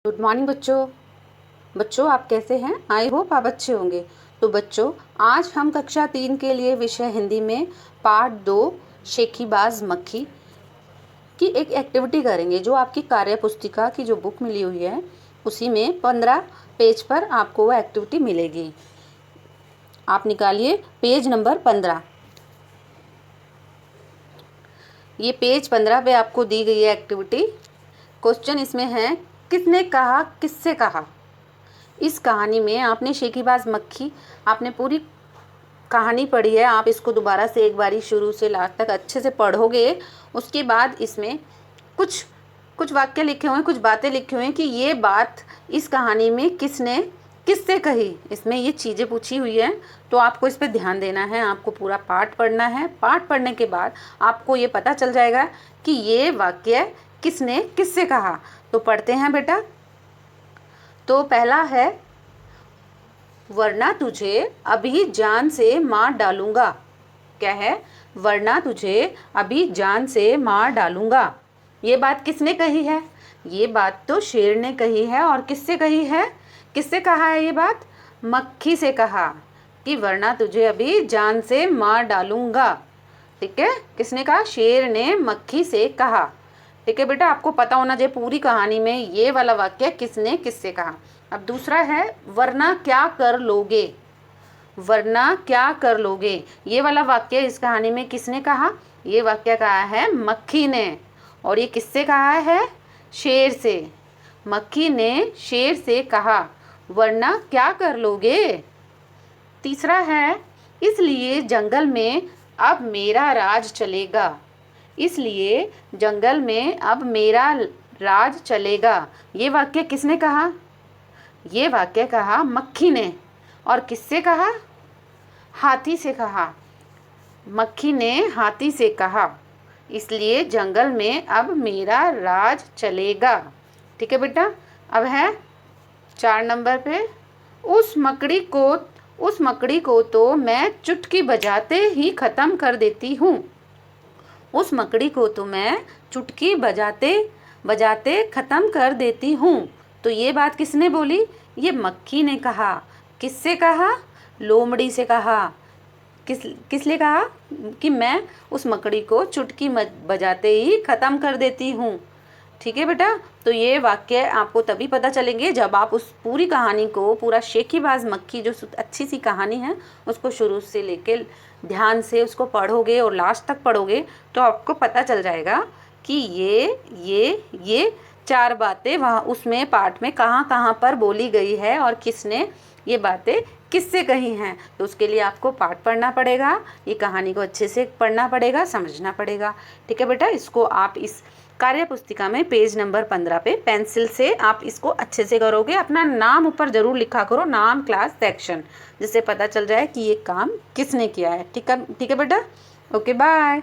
Good morning बच्चों आप कैसे हैं। आई होप आप अच्छे होंगे। तो बच्चों, आज हम कक्षा 3 के लिए विषय हिंदी में पार्ट 2 शेखीबाज मक्खी की एक एक्टिविटी करेंगे, जो आपकी कार्य पुस्तिका की जो बुक मिली हुई है उसी में 15 पेज पर आपको वो एक्टिविटी मिलेगी। आप निकालिए पेज नंबर 15। ये पेज 15 पे आपको दी गई है एक्टिविटी। क्वेश्चन इसमें है, किसने कहा किससे कहा। इस कहानी में आपने शेखीबाज मक्खी, आपने पूरी कहानी पढ़ी है। आप इसको दोबारा से एक बारी शुरू से लास्ट तक अच्छे से पढ़ोगे। उसके बाद इसमें कुछ वाक्य लिखे हुए हैं, कुछ बातें लिखी हुई हैं कि ये बात इस कहानी में किसने किससे कही। इसमें ये चीज़ें पूछी हुई हैं, तो आपको इस पर ध्यान देना है। आपको पूरा पाठ पढ़ना है। पाठ पढ़ने के बाद आपको ये पता चल जाएगा कि ये वाक्य किसने किससे कहा। तो पढ़ते हैं बेटा। तो पहला है, वरना तुझे अभी जान से मार डालूंगा। क्या है? वरना तुझे अभी जान से मार डालूंगा। ये बात किसने कही है? ये बात तो शेर ने कही है। और किससे कही है? किससे कहा है ये बात? मक्खी से कहा कि वरना तुझे अभी जान से मार डालूंगा। ठीक है, किसने कहा? शेर ने मक्खी से कहा। ठीक है बेटा, आपको पता होना चाहिए पूरी कहानी में ये वाला वाक्य किसने किससे कहा। अब दूसरा है, वरना क्या कर लोगे। वरना क्या कर लोगे, ये वाला वाक्य इस कहानी में किसने कहा? ये वाक्य कहा है मक्खी ने। और ये किससे कहा है? शेर से। मक्खी ने शेर से कहा, वरना क्या कर लोगे। तीसरा है, इसलिए जंगल में अब मेरा राज चलेगा। इसलिए जंगल में अब मेरा राज चलेगा। ये वाक्य किसने कहा? ये वाक्य कहा मक्खी ने। और किससे कहा? हाथी से कहा। मक्खी ने हाथी से कहा, इसलिए जंगल में अब मेरा राज चलेगा। ठीक है बेटा। अब है 4 नंबर पे, उस मकड़ी को तो मैं चुटकी बजाते ही ख़त्म कर देती हूँ। उस मकड़ी को तो मैं चुटकी बजाते बजाते ख़त्म कर देती हूँ। तो ये बात किसने बोली? ये मक्खी ने कहा। किससे कहा? लोमड़ी से कहा। किसने कहा कि मैं उस मकड़ी को चुटकी बजाते ही ख़त्म कर देती हूँ। ठीक है बेटा। तो ये वाक्य आपको तभी पता चलेंगे जब आप उस पूरी कहानी को, पूरा शेखीबाज मक्खी जो अच्छी सी कहानी है उसको शुरू से लेके ध्यान से उसको पढ़ोगे और लास्ट तक पढ़ोगे, तो आपको पता चल जाएगा कि ये 4 बातें वहाँ उसमें पाठ में कहाँ कहाँ पर बोली गई है और किसने ये बातें किससे कही हैं। तो उसके लिए आपको पाठ पढ़ना पड़ेगा, ये कहानी को अच्छे से पढ़ना पड़ेगा, समझना पड़ेगा। ठीक है बेटा। इसको आप इस कार्य पुस्तिका में पेज नंबर 15 पे पेंसिल से आप इसको अच्छे से करोगे। अपना नाम ऊपर ज़रूर लिखा करो, नाम, क्लास, सेक्शन, जिससे पता चल जाए कि ये काम किसने किया है। ठीक है बेटा। Okay, bye.